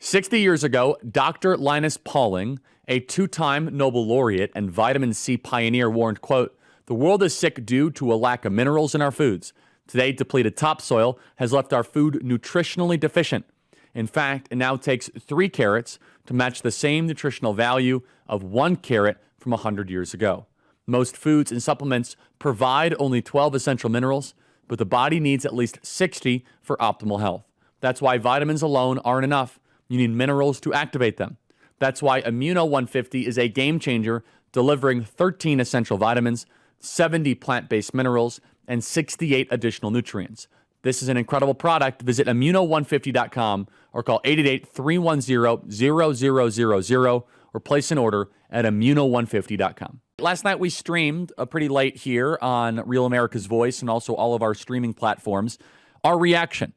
60 years ago, Dr. Linus Pauling, a two-time Nobel laureate and vitamin C pioneer, warned, quote, "The world is sick due to a lack of minerals in our foods. Today, depleted topsoil has left our food nutritionally deficient. In fact, it now takes 3 carrots to match the same nutritional value of 1 carrot from 100 years ago. Most foods and supplements provide only 12 essential minerals, but the body needs at least 60 for optimal health. That's why vitamins alone aren't enough. You need minerals to activate them. That's why Immuno 150 is a game changer, delivering 13 essential vitamins, 70 plant-based minerals, and 68 additional nutrients. This is an incredible product. Visit Immuno150.com or call 888-310-0000 or place an order at Immuno150.com. Last night we streamed pretty late here on Real America's Voice and also all of our streaming platforms. Our reaction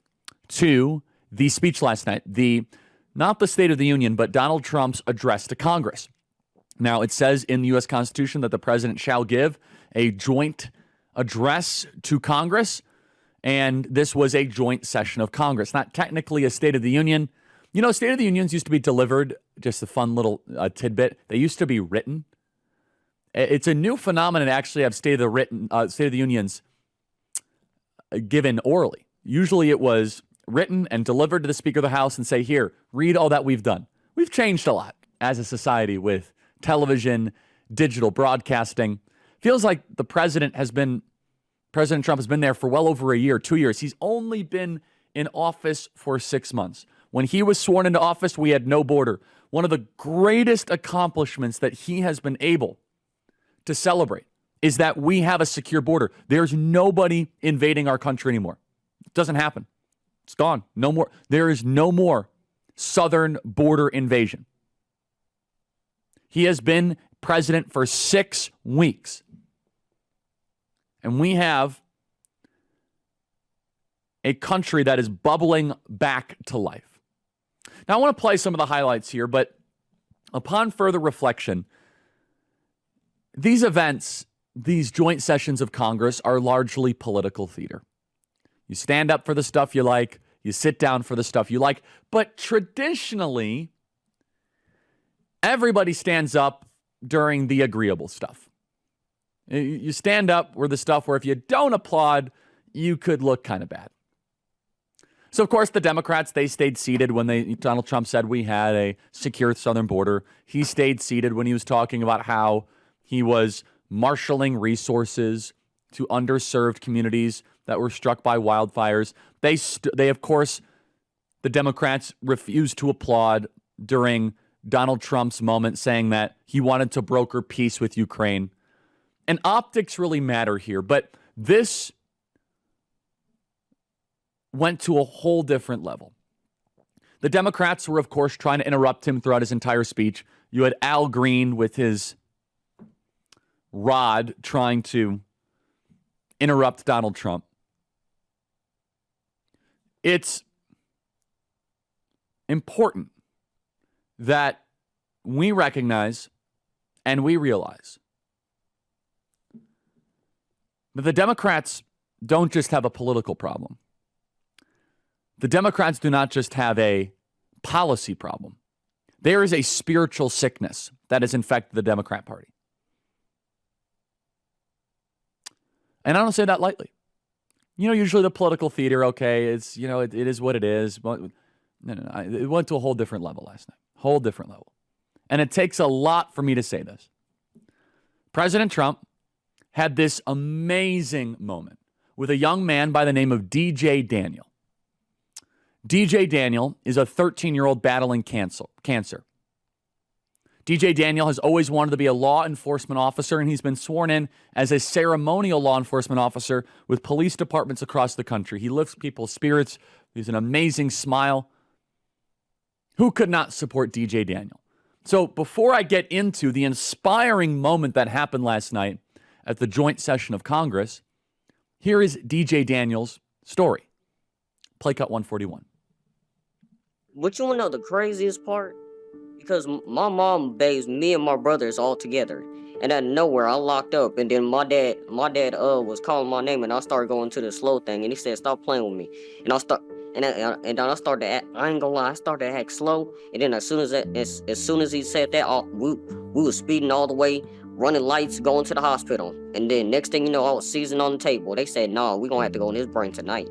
to the speech last night, not the State of the Union, but Donald Trump's address to Congress. Now, it says in the U.S. Constitution that the president shall give a joint address to Congress, and this was a joint session of Congress, not technically a State of the Union. You know, State of the Unions used to be delivered, just a fun little tidbit, they used to be written. It's a new phenomenon to actually have State of the Unions given orally. Usually it was written and delivered to the Speaker of the House and say, here, read all that we've done. We've changed a lot as a society with television, digital broadcasting. Feels like President Trump has been there for well over a year, 2 years. He's only been in office for 6 months. When he was sworn into office, we had no border. One of the greatest accomplishments that he has been able to celebrate is that we have a secure border. There's nobody invading our country anymore. It doesn't happen. It's gone. No more. There is no more southern border invasion. He has been president for 6 weeks. And we have a country that is bubbling back to life. Now, I want to play some of the highlights here, but upon further reflection, these events, these joint sessions of Congress are largely political theater. You stand up for the stuff you like, you sit down for the stuff you like, but traditionally, everybody stands up during the agreeable stuff. You stand up where the stuff where if you don't applaud, you could look kind of bad. So, of course, the Democrats, they stayed seated when Donald Trump said we had a secure southern border. He stayed seated when he was talking about how he was marshaling resources to underserved communities that were struck by wildfires. They of course, the Democrats refused to applaud during Donald Trump's moment saying that he wanted to broker peace with Ukraine. And optics really matter here, but this went to a whole different level. The Democrats were, of course, trying to interrupt him throughout his entire speech. You had Al Green with his rod trying to interrupt Donald Trump. It's important that we recognize and we realize that the Democrats don't just have a political problem. The Democrats do not just have a policy problem. There is a spiritual sickness that has infected the Democrat Party. And I don't say that lightly. You know, usually the political theater, okay, it's, you know, it is what it is. But no. It went to a whole different level last night. Whole different level. And it takes a lot for me to say this. President Trump had this amazing moment with a young man by the name of DJ Daniel. DJ Daniel is a 13-year-old battling cancer. DJ Daniel has always wanted to be a law enforcement officer, and he's been sworn in as a ceremonial law enforcement officer with police departments across the country. He lifts people's spirits. He's an amazing smile. Who could not support DJ Daniel? So before I get into the inspiring moment that happened last night at the joint session of Congress, here is DJ Daniel's story. Play cut 141. But you want to know the craziest part? Because my mom bathes me and my brothers all together. And out of nowhere, I locked up. And then my dad was calling my name. And I started going to the slow thing. And he said, stop playing with me. And and then I started to act, I ain't gonna lie, I started to act slow. And then as soon as he said that, we was speeding all the way, running lights, going to the hospital. And then next thing you know, I was seizing on the table. They said, "No, we gonna have to go in his brain tonight."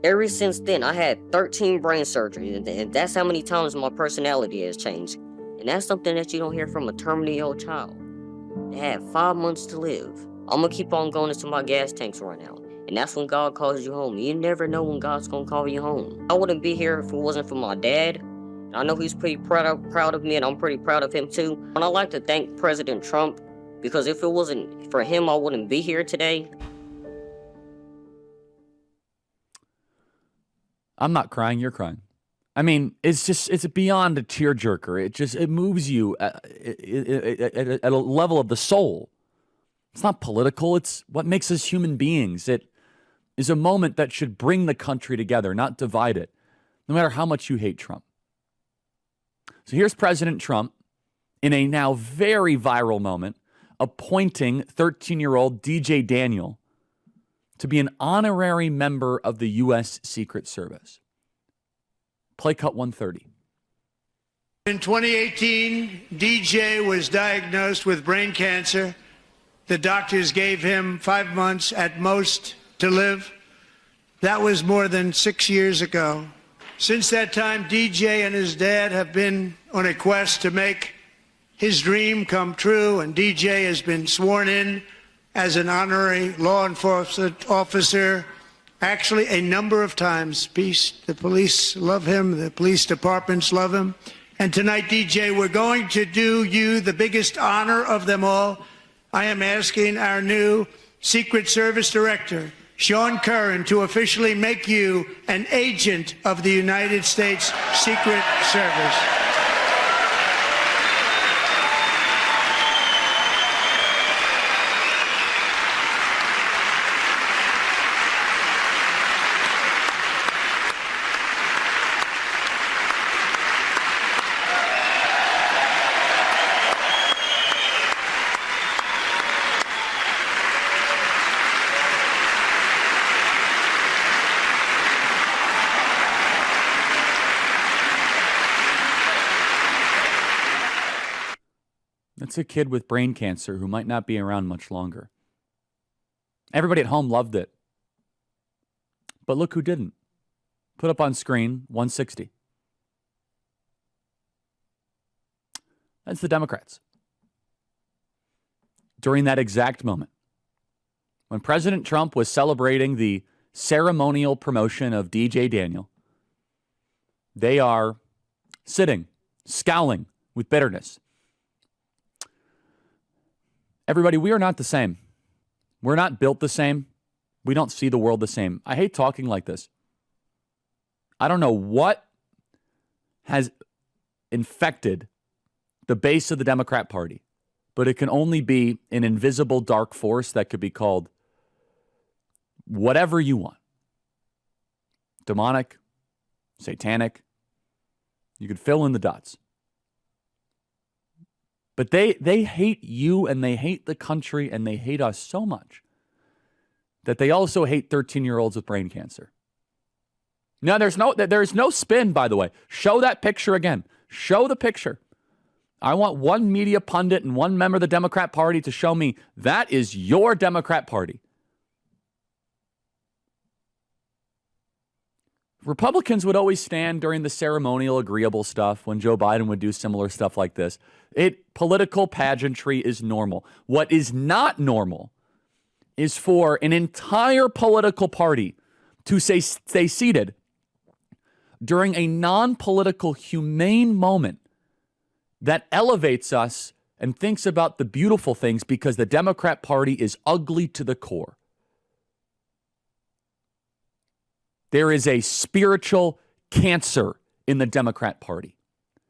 Ever since then, I had 13 brain surgeries, and that's how many times my personality has changed. And that's something that you don't hear from a terminally ill child. They had 5 months to live. I'm gonna keep on going until my gas tanks run out. And that's when God calls you home. You never know when God's gonna call you home. I wouldn't be here if it wasn't for my dad. I know he's pretty proud of me, and I'm pretty proud of him too. And I'd like to thank President Trump, because if it wasn't for him, I wouldn't be here today. I'm not crying, you're crying. I mean, it's beyond a tearjerker. It moves you at a level of the soul. It's not political. It's what makes us human beings. It is a moment that should bring the country together, not divide it, no matter how much you hate Trump. So here's President Trump in a now very viral moment, appointing 13-year-old DJ Daniel to be an honorary member of the U.S. Secret Service. Play cut 130. In 2018, DJ was diagnosed with brain cancer. The doctors gave him 5 months at most to live. That was more than 6 years ago. Since that time, DJ and his dad have been on a quest to make his dream come true, and DJ has been sworn in as an honorary law enforcement officer, actually a number of times. The police love him, the police departments love him. And tonight, DJ, we're going to do you the biggest honor of them all. I am asking our new Secret Service Director, Sean Curran, to officially make you an agent of the United States Secret Service. It's a kid with brain cancer who might not be around much longer. Everybody at home loved it. But look who didn't. Put up on screen 160. That's the Democrats. During that exact moment, when President Trump was celebrating the ceremonial promotion of DJ Daniel, they are sitting, scowling with bitterness. Everybody, we are not the same. We're not built the same. We don't see the world the same. I hate talking like this. I don't know what has infected the base of the Democrat Party, but it can only be an invisible dark force that could be called whatever you want. Demonic, satanic. You could fill in the dots. But they hate you, and they hate the country, and they hate us so much that they also hate 13-year-olds with brain cancer. Now, there's no spin, by the way. Show that picture again. Show the picture. I want one media pundit and one member of the Democrat Party to show me that is your Democrat Party. Republicans would always stand during the ceremonial agreeable stuff when Joe Biden would do similar stuff like this. Political pageantry is normal. What is not normal is for an entire political party to stay seated during a non-political, humane moment that elevates us and thinks about the beautiful things, because the Democrat Party is ugly to the core. There is a spiritual cancer in the Democrat Party,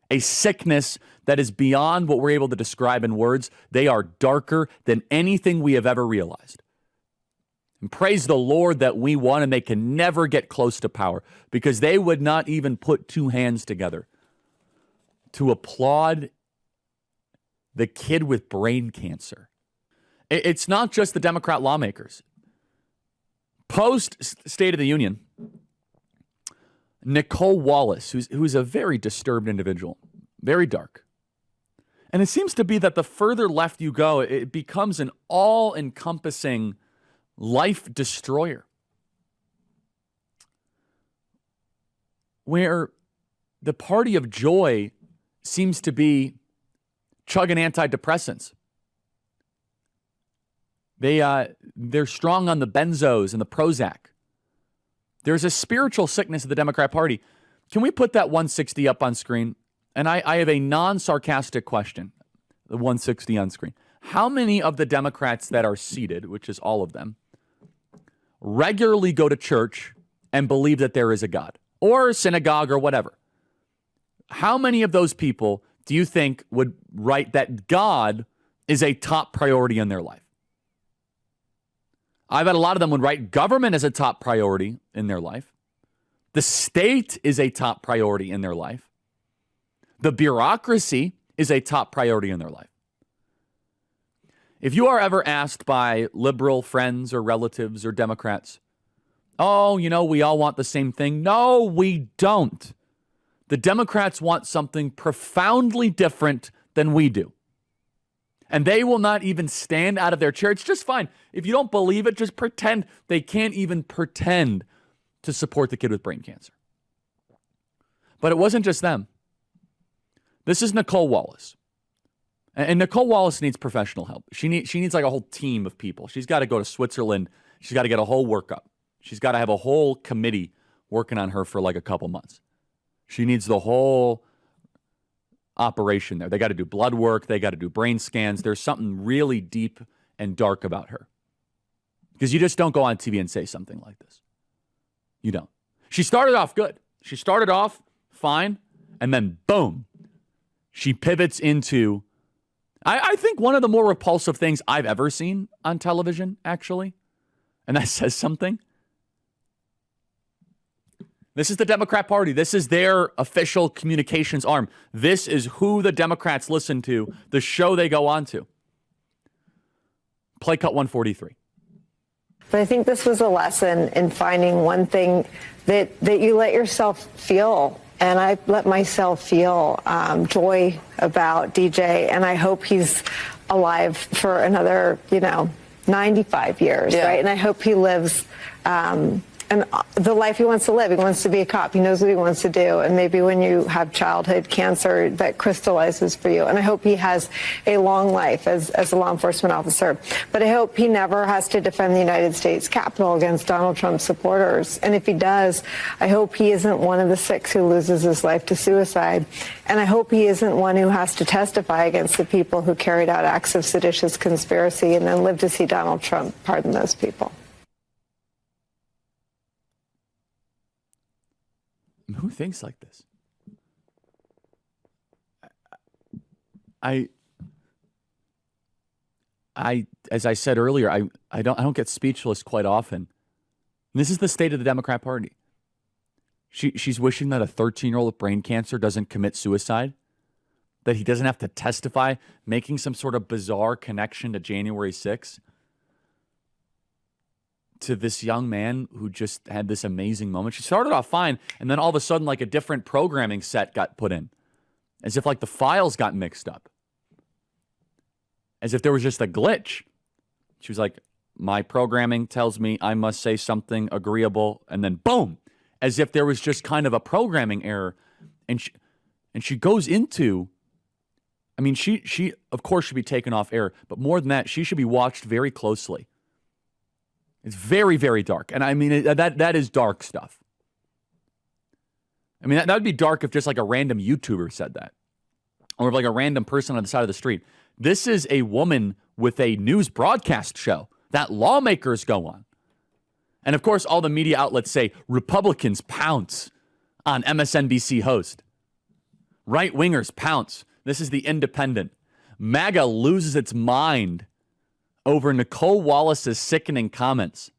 a sickness that is beyond what we're able to describe in words. They are darker than anything we have ever realized. And praise the Lord that we won, and they can never get close to power, because they would not even put two hands together to applaud the kid with brain cancer. It's not just the Democrat lawmakers. Post State of the Union, Nicole Wallace, who's a very disturbed individual, very dark. And it seems to be that the further left you go, it becomes an all-encompassing life destroyer. Where the party of joy seems to be chugging antidepressants. They're strong on the benzos and the Prozac. There's a spiritual sickness of the Democrat Party. Can we put that 160 up on screen? And I have a non-sarcastic question, the 160 on screen. How many of the Democrats that are seated, which is all of them, regularly go to church and believe that there is a God or a synagogue or whatever? How many of those people do you think would write that God is a top priority in their life? I bet a lot of them would write government as a top priority in their life. The state is a top priority in their life. The bureaucracy is a top priority in their life. If you are ever asked by liberal friends or relatives or Democrats, oh, we all want the same thing. No, we don't. The Democrats want something profoundly different than we do. And they will not even stand out of their chair. It's just fine. If you don't believe it, just pretend. They can't even pretend to support the kid with brain cancer. But it wasn't just them. This is Nicole Wallace. And Nicole Wallace needs professional help. She needs like a whole team of people. She's got to go to Switzerland. She's got to get a whole workup. She's got to have a whole committee working on her for like a couple months. She needs the whole operation there. They got to do blood work. They got to do brain scans. There's something really deep and dark about her. Because you just don't go on TV and say something like this. You don't. She started off good. She started off fine. And then boom, she pivots into, I think, one of the more repulsive things I've ever seen on television, actually. And that says something. This is the Democrat Party. This is their official communications arm. This is who the Democrats listen to, the show they go on to. Play cut 143. But I think this was a lesson in finding one thing that you let yourself feel. And I let myself feel joy about DJ. And I hope he's alive for another, 95 years, right? And I hope he lives and the life he wants to live. He wants to be a cop. He knows what he wants to do. And maybe when you have childhood cancer, that crystallizes for you. And I hope he has a long life as a law enforcement officer. But I hope he never has to defend the United States Capitol against Donald Trump supporters. And if he does, I hope he isn't one of the 6 who loses his life to suicide. And I hope he isn't one who has to testify against the people who carried out acts of seditious conspiracy and then live to see Donald Trump pardon those people. Who thinks like this? As I said earlier, I don't get speechless quite often. This is the state of the Democrat Party. She's wishing that a 13-year-old with brain cancer doesn't commit suicide, that he doesn't have to testify, making some sort of bizarre connection to January 6th. To this young man who just had this amazing moment. She started off fine, and then all of a sudden, like a different programming set got put in. As if like the files got mixed up. As if there was just a glitch. She was like, my programming tells me I must say something agreeable, and then boom! As if there was just kind of a programming error. And she goes into, I mean, she of course should be taken off air, but more than that, she should be watched very closely. It's very, very dark. And I mean, that is dark stuff. I mean, that would be dark if just like a random YouTuber said that. Or if like a random person on the side of the street. This is a woman with a news broadcast show that lawmakers go on. And of course, all the media outlets say Republicans pounce on MSNBC host. Right-wingers pounce. This is the Independent. MAGA loses its mind over Nicole Wallace's sickening comments.